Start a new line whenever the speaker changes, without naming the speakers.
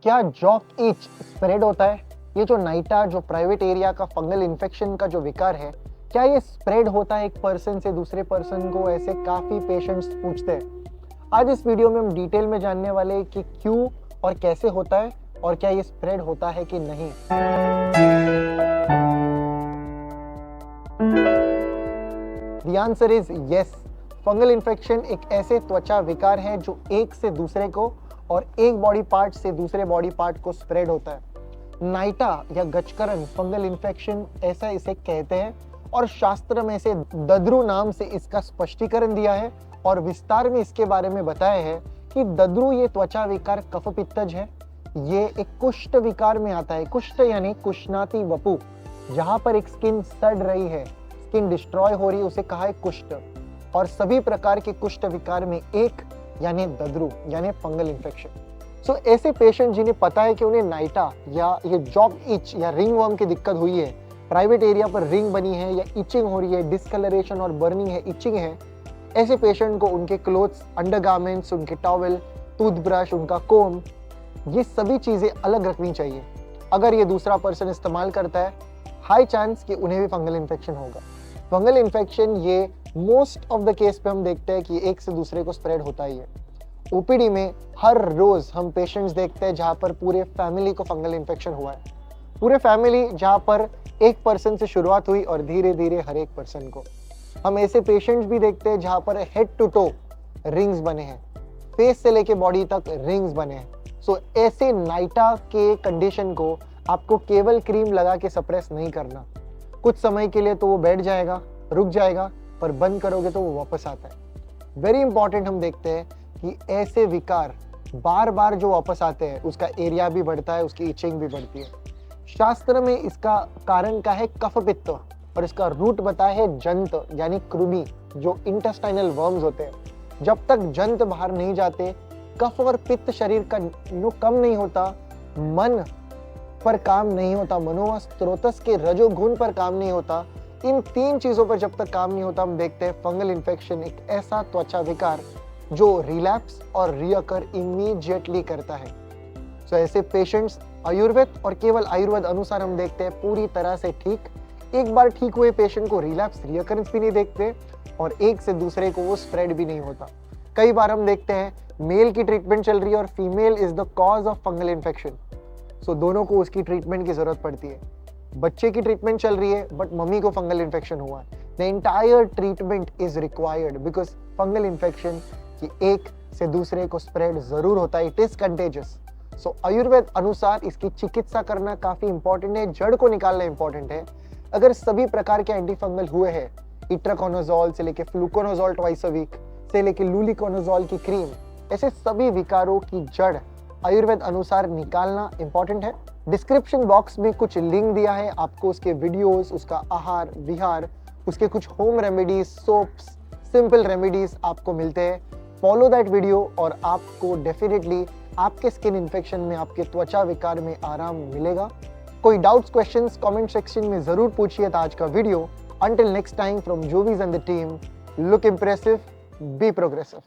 क्या jock itch spread होता है? ये जो नाइटा, जो प्राइवेट एरिया का फंगल इन्फेक्शन का जो विकार है, क्या ये स्प्रेड होता है एक पर्सन से दूसरे पर्सन को? ऐसे काफी पेशेंट्स पूछते हैं। आज इस वीडियो में हम डिटेल में जानने वाले हैं कि क्यों और कैसे होता है और क्या ये स्प्रेड होता है कि नहीं। The answer is yes. Fungal infection एक ऐसे त्वचा विकार है जो एक से दूसरे को और एक बॉडी पार्ट से दूसरे बॉडी पार्ट को स्प्रेड होता है। नाइटा या गचकरण फंगल इन्फेक्शन ऐसा इसे कहते हैं और शास्त्र में इसे दद्रु नाम से इसका स्पष्टीकरण दिया है और विस्तार में इसके बारे में बताया है कि दद्रु ये त्वचा विकार कफपित्तज है। ये एक कुष्ठ विकार में आता है। कुष्ठ यानी कुष्णाति वपु, जहां पर एक स्किन सड़ रही है, स्किन डिस्ट्रॉय हो रही है, उसे कहा है कुष्ठ। और सभी प्रकार के कुष्ठ विकार में एक यानी दद्रु यानी फंगल इन्फेक्शन। सो ऐसे पेशेंट जिन्हें पता है कि उन्हें नाइटा या ये जॉक इच या रिंग वर्म की दिक्कत हुई है, प्राइवेट एरिया पर रिंग बनी है या इचिंग हो रही है, डिस्कलरेशन और बर्निंग है, इचिंग है, ऐसे पेशेंट को उनके क्लोथ्स, अंडरगारमेंट्स, उनके टॉवल, टूथब्रश, उनका कोम, ये सभी चीजें अलग रखनी चाहिए। अगर ये दूसरा पर्सन इस्तेमाल करता है, हाई चांस कि उन्हें भी फंगल इन्फेक्शन होगा। फंगल इन्फेक्शन ये मोस्ट ऑफ द केस पे हम देखते हैं कि एक से दूसरे को स्प्रेड होता ही है। ओपीडी में हर रोज हम पेशेंट्स देखते हैं जहां पर पूरे फैमिली को फंगल इन्फेक्शन हुआ है। पूरे फैमिली जहां पर एक पर्सन से शुरुआत हुई और धीरे धीरे हर एक पर्सन को। हम ऐसे पेशेंट्स भी देखते हैं जहां पर हेड टू टो रिंग्स बने हैं, फेस से लेके बॉडी तक रिंग्स बने हैं। सो ऐसे नाइटा के कंडीशन को आपको केवल क्रीम लगा के सप्रेस नहीं करना। कुछ समय के लिए तो वो बैठ जाएगा, रुक जाएगा, पर बंद करोगे तो वो वापस आता है। वेरी इंपॉर्टेंट हम देखते हैं कि ऐसे विकार बार बार जो वापस आते हैं उसका एरिया भी बढ़ता है, उसकी इचिंग भी बढ़ती है। शास्त्र में इसका कारण क्या है? कफपित्त, और इसका रूट बताया है जंत यानी कृमि, जो इंटेस्टाइनल वर्म्स होते हैं। जब तक जंत बाहर नहीं जाते, कफ और पित्त शरीर का कम नहीं होता, मन पर काम नहीं होता, मनोवा स्त्रोतस के रजोगुण पर काम नहीं होता, इन तीन चीजों पर जब तक काम नहीं होता, हम देखते हैं फंगल इन्फेक्शन एक ऐसा त्वचा विकार जो रिलैप्स और रिअकर इमीडिएटली करता है। सो ऐसे पेशेंट्स आयुर्वेद और केवल आयुर्वेद अनुसार हम देखते हैं पूरी तरह से ठीक। एक बार ठीक हुए पेशेंट को रिलैप्स रिअकरेंस भी नहीं देखते और एक से दूसरे को वो स्प्रेड भी नहीं होता। कई बार हम देखते हैं मेल की ट्रीटमेंट चल रही है और female is the cause of fungal infection. So दोनों को उसकी ट्रीटमेंट की जरूरत पड़ती है। बच्चे की ट्रीटमेंट चल रही है बट मम्मी को फंगल इन्फेक्शन हुआ है। The entire treatment is required because fungal infection की एक से दूसरे को स्प्रेड जरूर होता है। It is contagious. So Ayurveda अनुसार इसकी चिकित्सा करना काफी इंपॉर्टेंट है, जड़ को निकालना इंपॉर्टेंट है। अगर सभी प्रकार के एंटीफंगल हुए हैं, इट्राकोनाजोल से लेके फ्लूकोनाजोल ट्वाइस अ वीक से लेके लूलिकोनाजोल की क्रीम, ऐसे सभी विकारों की जड़ आयुर्वेद अनुसार निकालना इंपॉर्टेंट है। डिस्क्रिप्शन बॉक्स में कुछ लिंक दिया है, आपको उसके वीडियोस, उसका आहार विहार, उसके कुछ home remedies, soaps, simple remedies आपको मिलते हैं। फॉलो दैट वीडियो और आपको डेफिनेटली आपके स्किन इन्फेक्शन में, आपके त्वचा विकार में आराम मिलेगा। कोई डाउट्स, क्वेश्चंस कमेंट सेक्शन में जरूर पूछिए। आज का video, until next time from Jovis and the team, look impressive, be progressive.